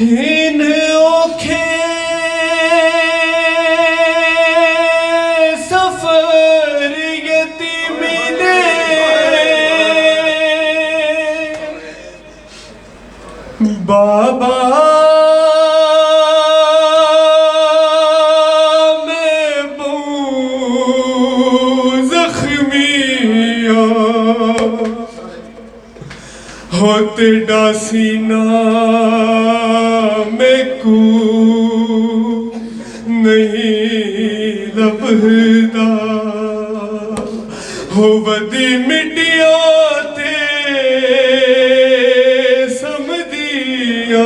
इन औखे सफर यतीमी दे बाबा मैं बहु जख्मिया होते डासीना मैकू नहीं लभदा हो वदी मिटिया ते समझिया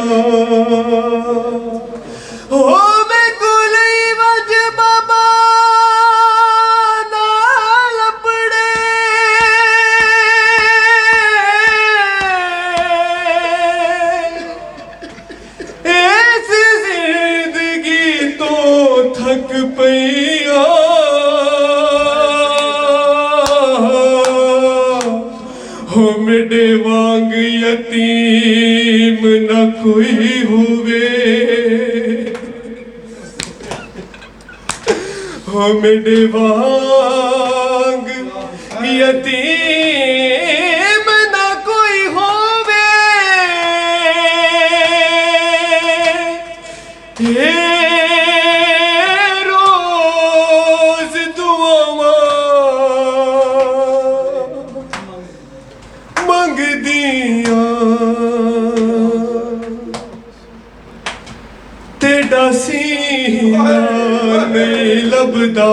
हो मैकू लई वज बाबा नाल अपने इस जिंदगी तो थक पईया हो मेरे वांग यतीम न कोई हुए हो मेरे वांग यतीम न कोई होवे हे रोज दुआवां मंगदियां तेरा सीना नहीं लभदा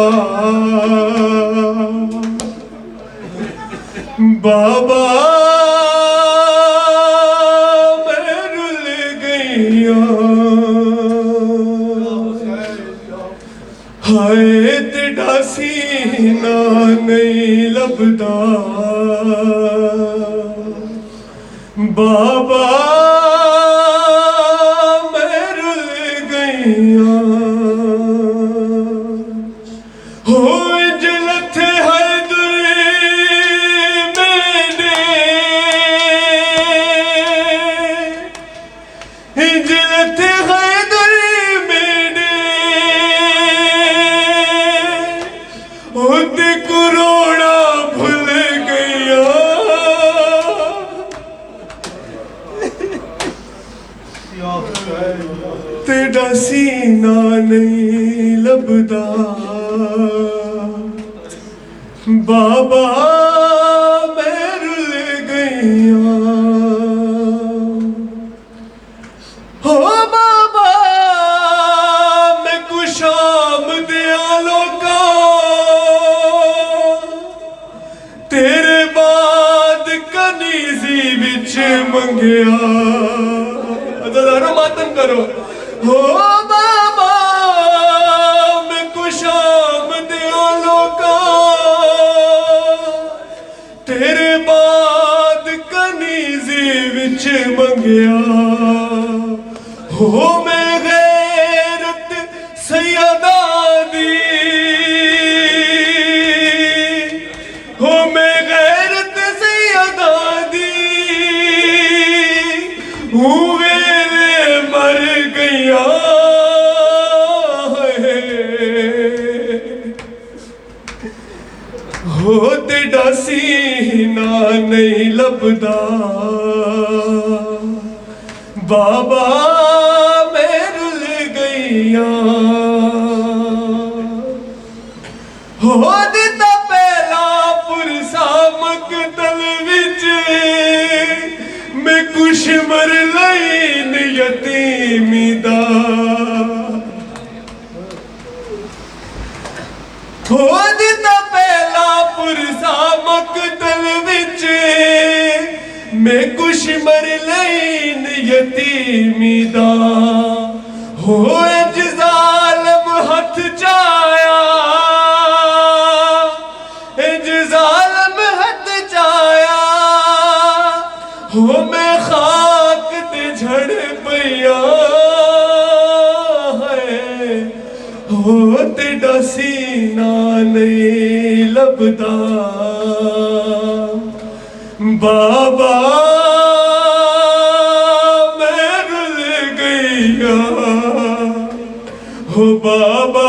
बाबा मैं रुल गईया हाय तेरा सीना नहीं लभदा बाबा मैं रुल गईया हो जलत है दुरे मेरे जलत है दुरे मेरे होते कुरोड़ा भूल गया तेरा सीना नहीं लभदा बाबा मैं रुल गईया हो बाबा मैं कुशाम दिया लोका तेरे बाद कनीजी विच मंगया दादारो मातम करो हो बाबा मैं कुशाम दिया लोका तेरे बाद कनीजी विच मंगया हो मैं गैरत सैयदा दी हो मैं गैरत सैयदा दी हूँ वेले मर गया हो तेरा सीना नहीं लभदा बाबा मैं रुल गईया हो दिता पहला पुरसा मकतल विच मैं कुछ मर लईन यतीमी दा हो दिता पहला पुरसा मकतल विच मैं कुछ मर लईन यतीमी दा हो इंज ज़ालिम हथ चाया इंज ज़ालिम हथ चाया हो मैं खाक ते झड़ पईया हो तेरा सीना नहीं लभदा बाबा मैं रुल गईया हो बाबा